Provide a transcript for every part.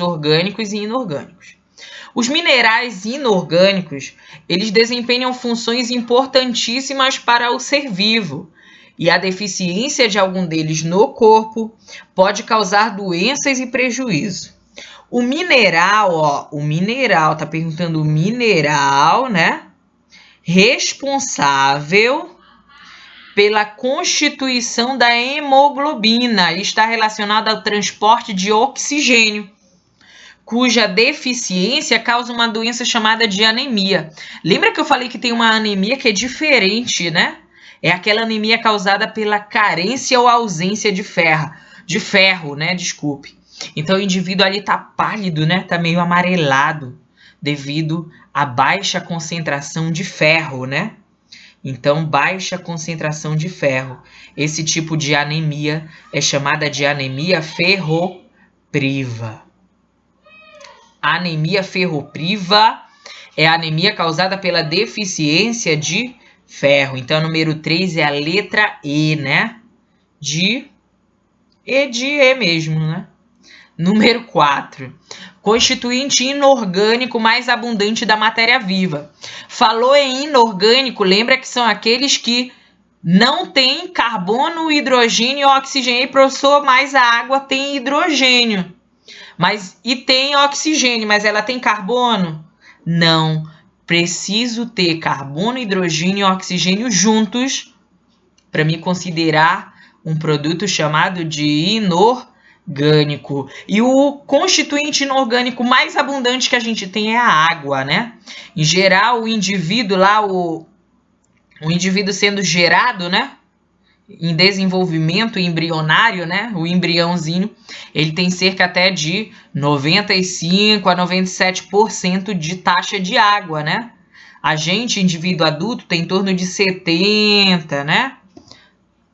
orgânicos e inorgânicos. Os minerais inorgânicos, eles desempenham funções importantíssimas para o ser vivo, e a deficiência de algum deles no corpo pode causar doenças e prejuízo. O mineral, tá perguntando o mineral, né? Responsável pela constituição da hemoglobina e está relacionado ao transporte de oxigênio, cuja deficiência causa uma doença chamada de anemia. Lembra que eu falei que tem uma anemia que é diferente, né? É aquela anemia causada pela carência ou ausência de ferro, né? Desculpe. Então o indivíduo ali tá pálido, né? Tá meio amarelado devido à baixa concentração de ferro, né? Então, baixa concentração de ferro. Esse tipo de anemia é chamada de anemia ferropriva. A anemia ferropriva é a anemia causada pela deficiência de ferro. Então, número 3 é a letra E, né? E de E mesmo, né? Número 4. Constituinte inorgânico mais abundante da matéria viva. Falou em inorgânico, lembra que são aqueles que não têm carbono, hidrogênio e oxigênio. E, professor, mas a água tem hidrogênio. E tem oxigênio, mas ela tem carbono? Não. Preciso ter carbono, hidrogênio e oxigênio juntos para me considerar um produto chamado de inorgânico. E o constituinte inorgânico mais abundante que a gente tem é a água, né? Em geral, o indivíduo lá, o indivíduo sendo gerado, né? Em desenvolvimento embrionário, né? O embriãozinho, ele tem cerca até de 95 a 97% de taxa de água, né? A gente, indivíduo adulto, tem em torno de 70, né?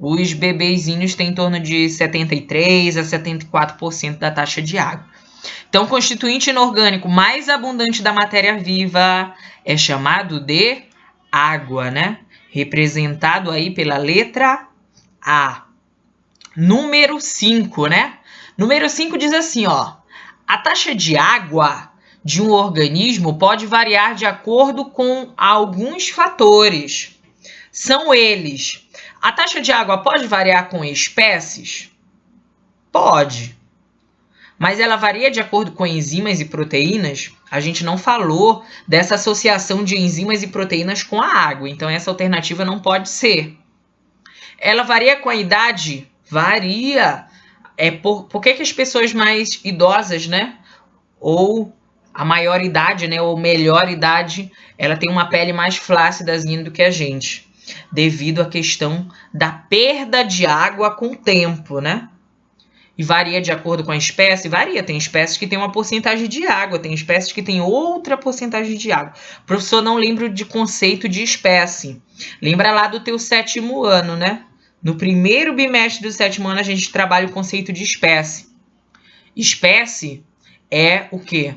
Os bebezinhos têm em torno de 73 a 74% da taxa de água. Então, o constituinte inorgânico mais abundante da matéria viva é chamado de água, né? Representado aí pela letra A. Número 5, né? Número 5 diz assim, ó. A taxa de água de um organismo pode variar de acordo com alguns fatores. São eles: a taxa de água pode variar com espécies? Pode. Mas ela varia de acordo com enzimas e proteínas? A gente não falou dessa associação de enzimas e proteínas com a água, então essa alternativa não pode ser. Ela varia com a idade? Varia. Por que as pessoas mais idosas, né? Ou a maior idade, né? Ou melhor idade, ela tem uma pele mais flácidazinha do que a gente, devido à questão da perda de água com o tempo, né? E varia de acordo com a espécie? Varia. Tem espécies que têm uma porcentagem de água, tem espécies que têm outra porcentagem de água. Professor, não lembro de conceito de espécie. Lembra lá do teu 7º ano, né? No primeiro bimestre do 7º ano, a gente trabalha o conceito de espécie. Espécie é o quê?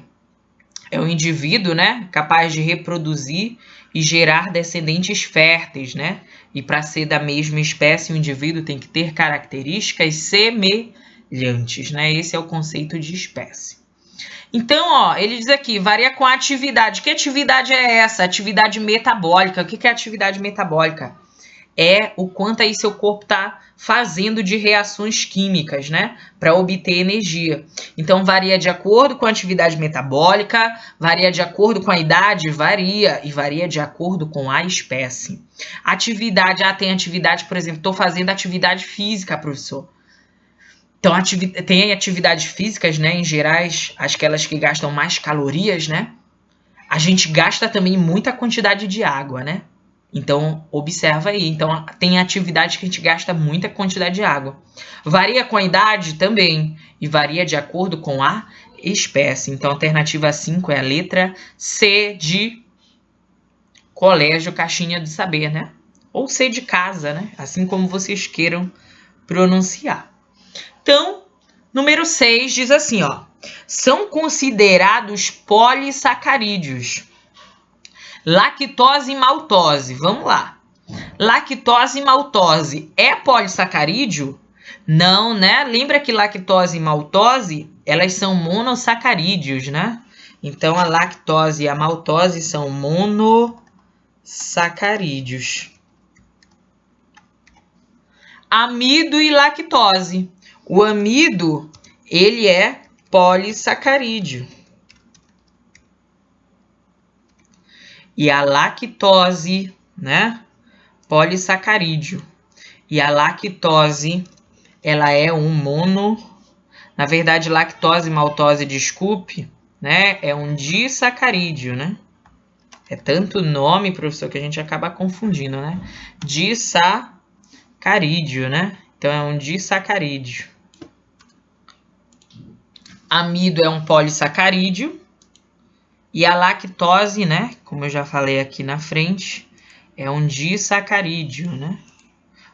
É o indivíduo, né? Capaz de reproduzir e gerar descendentes férteis, né? E para ser da mesma espécie, o indivíduo tem que ter características semelhantes, né? Esse é o conceito de espécie. Então, ó, ele diz aqui, varia com a atividade. Que atividade é essa? Atividade metabólica. O que é atividade metabólica? É o quanto aí seu corpo está fazendo de reações químicas, né? Para obter energia. Então, varia de acordo com a atividade metabólica, varia de acordo com a idade, varia. E varia de acordo com a espécie. Atividade, tem atividade, por exemplo, estou fazendo atividade física, professor. Então, tem atividades físicas, né? Em gerais, aquelas que gastam mais calorias, né? A gente gasta também muita quantidade de água, né? Então, observa aí. Então, tem atividade que a gente gasta muita quantidade de água. Varia com a idade também. E varia de acordo com a espécie. Então, a alternativa 5 é a letra C de colégio, caixinha de saber, né? Ou C de casa, né? Assim como vocês queiram pronunciar. Então, número 6 diz assim, ó. São considerados polissacarídeos. Lactose e maltose. Vamos lá. Lactose e maltose é polissacarídeo? Não, né? Lembra que lactose e maltose elas são monossacarídeos, né? Então, a lactose e a maltose são monossacarídeos. Amido e lactose. O amido, ele é polissacarídeo. E a lactose, né? Polissacarídeo. E a lactose, ela é um Na verdade, lactose e maltose, desculpe, né? É um disacarídeo, né? É tanto nome, professor, que a gente acaba confundindo, né? Disacarídeo, né? Então, é um disacarídeo. Amido é um polissacarídeo. E a lactose, né? Como eu já falei aqui na frente, é um disacarídeo, né?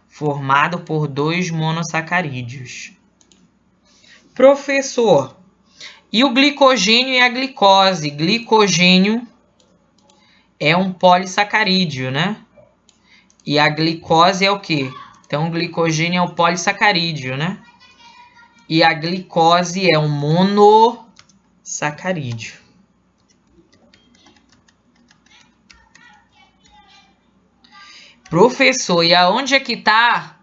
Formado por 2 monossacarídeos. Professor, e o glicogênio e a glicose? Glicogênio é um polissacarídeo, né? E a glicose é o quê? Então, o glicogênio é o polissacarídeo, né? E a glicose é um monossacarídeo. Professor, e aonde é que está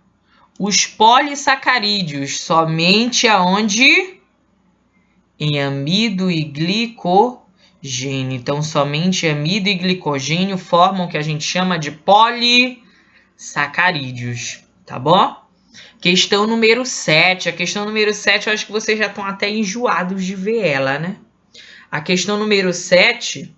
os polissacarídeos? Somente aonde? Em amido e glicogênio. Então, somente amido e glicogênio formam o que a gente chama de polissacarídeos, tá bom? Questão número 7. A questão número 7, eu acho que vocês já estão até enjoados de ver ela, né? A questão número 7,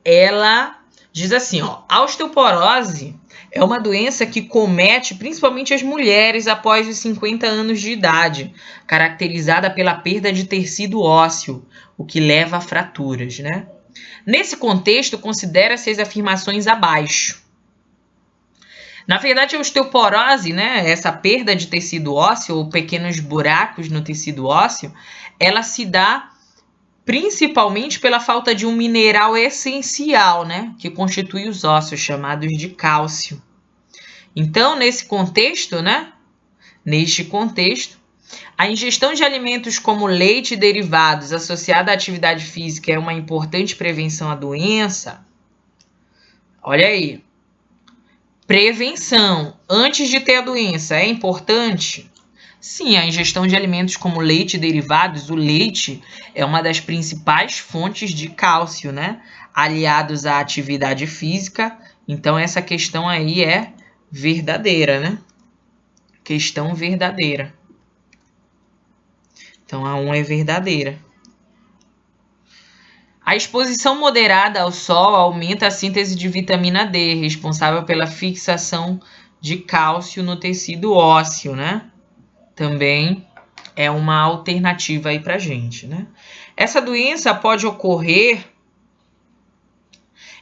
ela diz assim, ó, a osteoporose é uma doença que comete principalmente as mulheres após os 50 anos de idade, caracterizada pela perda de tecido ósseo, o que leva a fraturas, né? Nesse contexto, considera-se as afirmações abaixo. Na verdade, a osteoporose, né, essa perda de tecido ósseo ou pequenos buracos no tecido ósseo, ela se dá principalmente pela falta de um mineral essencial, né, que constitui os ossos, chamados de cálcio. Então, neste contexto, a ingestão de alimentos como leite e derivados associada à atividade física é uma importante prevenção à doença. Olha aí. Prevenção antes de ter a doença é importante? Sim, a ingestão de alimentos como leite e derivados, o leite é uma das principais fontes de cálcio, né? Aliados à atividade física. Então, essa questão aí é verdadeira, né? Questão verdadeira. Então, a 1 é verdadeira. A exposição moderada ao sol aumenta a síntese de vitamina D, responsável pela fixação de cálcio no tecido ósseo, né? Também é uma alternativa aí pra gente, né? Essa doença pode ocorrer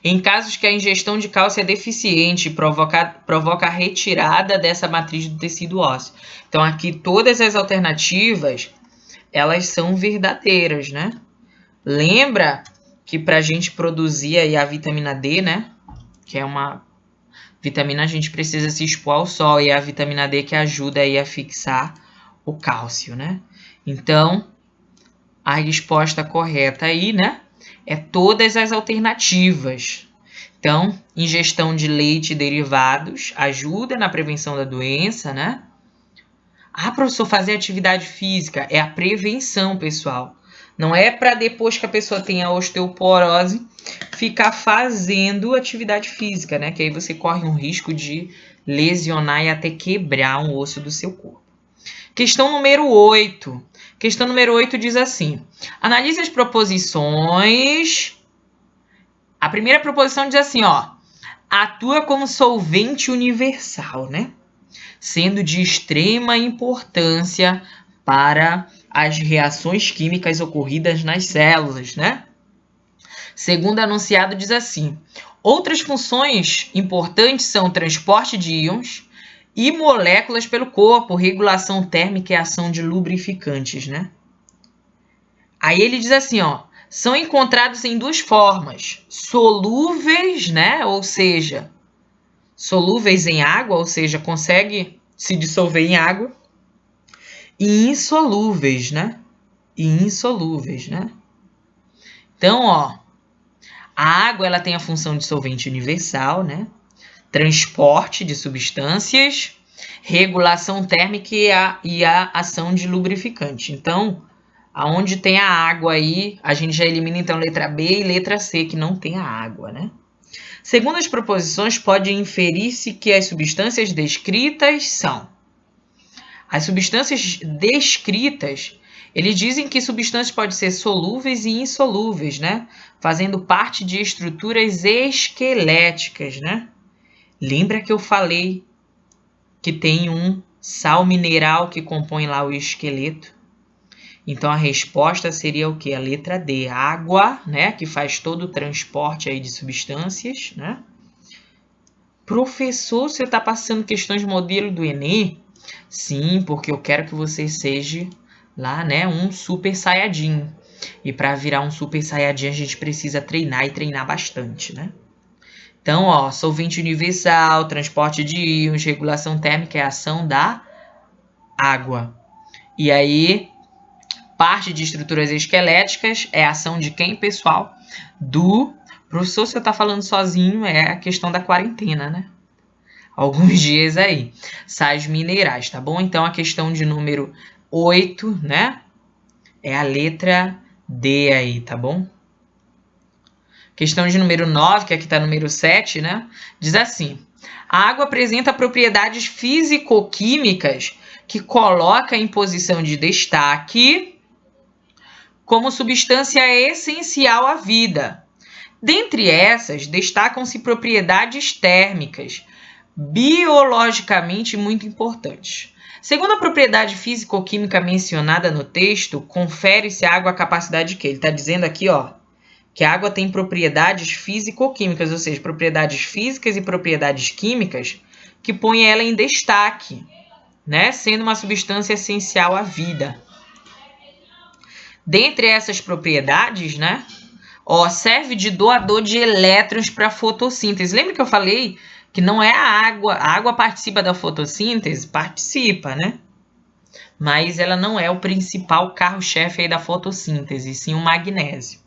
em casos que a ingestão de cálcio é deficiente e provoca a retirada dessa matriz do tecido ósseo. Então, aqui todas as alternativas, elas são verdadeiras, né? Lembra que para a gente produzir aí a vitamina D, né? Que é uma vitamina, a gente precisa se expor ao sol, e é a vitamina D que ajuda aí a fixar o cálcio, né? Então, a resposta correta aí, né? É todas as alternativas. Então, ingestão de leite e derivados ajuda na prevenção da doença, né? Ah, professor, fazer atividade física é a prevenção, pessoal. Não é para depois que a pessoa tem a osteoporose ficar fazendo atividade física, né? Que aí você corre um risco de lesionar e até quebrar um osso do seu corpo. Questão número 8. Questão número 8 diz assim: analise as proposições. A primeira proposição diz assim, ó: atua como solvente universal, né? Sendo de extrema importância para as reações químicas ocorridas nas células, né? Segundo anunciado, diz assim: outras funções importantes são o transporte de íons e moléculas pelo corpo, regulação térmica e ação de lubrificantes, né? Aí ele diz assim, ó: são encontrados em 2 formas: solúveis, né? Ou seja, solúveis em água, ou seja, consegue se dissolver em água, e insolúveis, né? Então, ó, a água ela tem a função de solvente universal, né? Transporte de substâncias, regulação térmica e a ação de lubrificante. Então, aonde tem a água aí, a gente já elimina então letra B e letra C, que não tem a água, né? Segundo as proposições, pode inferir-se que as substâncias descritas são. As substâncias descritas, eles dizem que substâncias podem ser solúveis e insolúveis, né? Fazendo parte de estruturas esqueléticas, né? Lembra que eu falei que tem um sal mineral que compõe lá o esqueleto? Então, a resposta seria o quê? A letra D, água, né? Que faz todo o transporte aí de substâncias, né? Professor, você está passando questões de modelo do Enem? Sim, porque eu quero que você seja lá, né, um super saiyajin. E para virar um super saiyajin, a gente precisa treinar e treinar bastante, né? Então, ó, solvente universal, transporte de íons, regulação térmica é a ação da água. E aí, parte de estruturas esqueléticas é a ação de quem, pessoal? Do professor. Se você está falando sozinho, é a questão da quarentena, né? Alguns dias aí. Sais minerais, tá bom? Então, a questão de número 8, né? É a letra D aí, tá bom? Questão de número 9, que aqui está número 7, né? Diz assim: a água apresenta propriedades físico-químicas que coloca em posição de destaque como substância essencial à vida. Dentre essas, destacam-se propriedades térmicas, biologicamente muito importantes. Segundo a propriedade físico-química mencionada no texto, confere-se à água a capacidade de quê? Ele está dizendo aqui, ó, que a água tem propriedades físico-químicas, ou seja, propriedades físicas e propriedades químicas que põem ela em destaque, né? Sendo uma substância essencial à vida. Dentre essas propriedades, né? Ó, serve de doador de elétrons para a fotossíntese. Lembra que eu falei que não é a água participa da fotossíntese? Participa, né? Mas ela não é o principal carro-chefe aí da fotossíntese, sim o magnésio.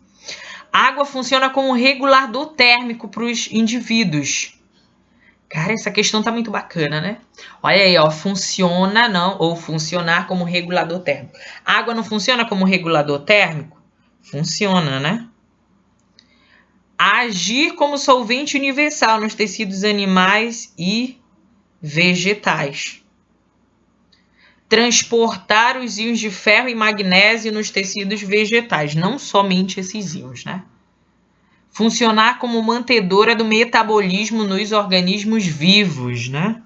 A água funciona como regulador térmico para os indivíduos. Cara, essa questão tá muito bacana, né? Olha aí, ó, funciona não, ou funcionar como regulador térmico. A água não funciona como regulador térmico? Funciona, né? Agir como solvente universal nos tecidos animais e vegetais. Transportar os íons de ferro e magnésio nos tecidos vegetais, não somente esses íons, né? Funcionar como mantedora do metabolismo nos organismos vivos, né?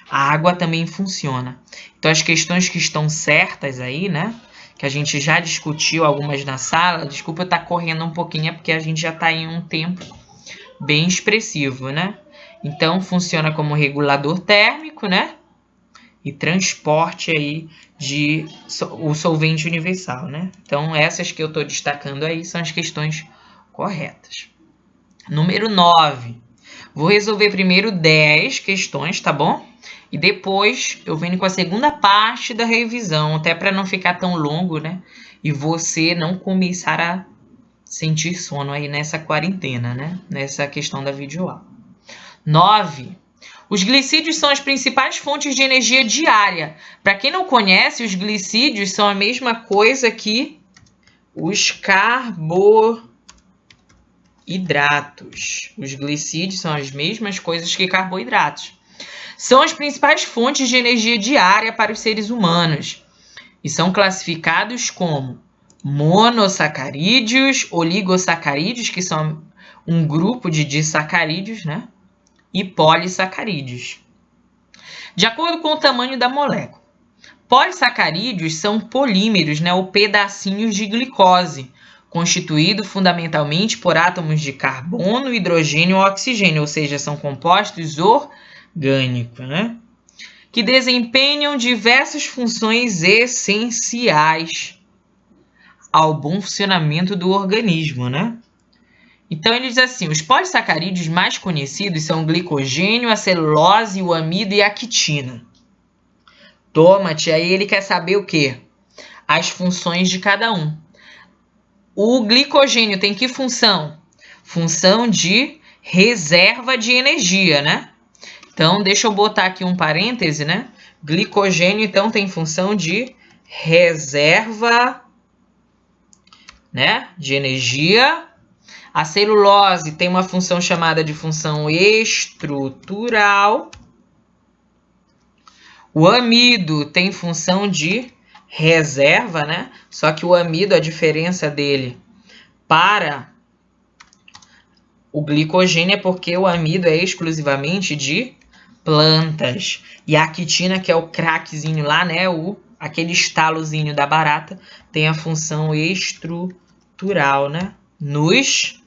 A água também funciona. Então, as questões que estão certas aí, né? Que a gente já discutiu algumas na sala. Desculpa eu estar correndo um pouquinho, é porque a gente já está em um tempo bem expressivo, né? Então, funciona como regulador térmico, né? E transporte aí de o solvente universal, né? Então, essas que eu estou destacando aí são as questões corretas. Número 9. Vou resolver primeiro 10 questões, tá bom? E depois eu venho com a segunda parte da revisão, até para não ficar tão longo, né? E você não começar a sentir sono aí nessa quarentena, né? Nessa questão da videoaula. 9. Os glicídios são as principais fontes de energia diária. Para quem não conhece, os glicídios são a mesma coisa que os carboidratos. Os glicídios são as mesmas coisas que carboidratos. São as principais fontes de energia diária para os seres humanos e são classificados como monossacarídeos, oligosacarídeos, que são um grupo de disacarídeos, né? E polissacarídeos. De acordo com o tamanho da molécula. Polissacarídeos são polímeros, né? Ou pedacinhos de glicose, constituído fundamentalmente por átomos de carbono, hidrogênio e oxigênio, ou seja, são compostos orgânicos, né? Que desempenham diversas funções essenciais ao bom funcionamento do organismo, né? Então, ele diz assim, os polissacarídeos mais conhecidos são o glicogênio, a celulose, o amido e a quitina. Toma, tia, aí ele quer saber o quê? As funções de cada um. O glicogênio tem que função? Função de reserva de energia, né? Então, deixa eu botar aqui um parêntese, né? Glicogênio, então, tem função de reserva, né, de energia. A celulose tem uma função chamada de função estrutural. O amido tem função de reserva, né? Só que o amido, a diferença dele para o glicogênio é porque o amido é exclusivamente de plantas. E a quitina, que é o craquezinho lá, né? Aquele estalozinho da barata, tem a função estrutural, né? Nos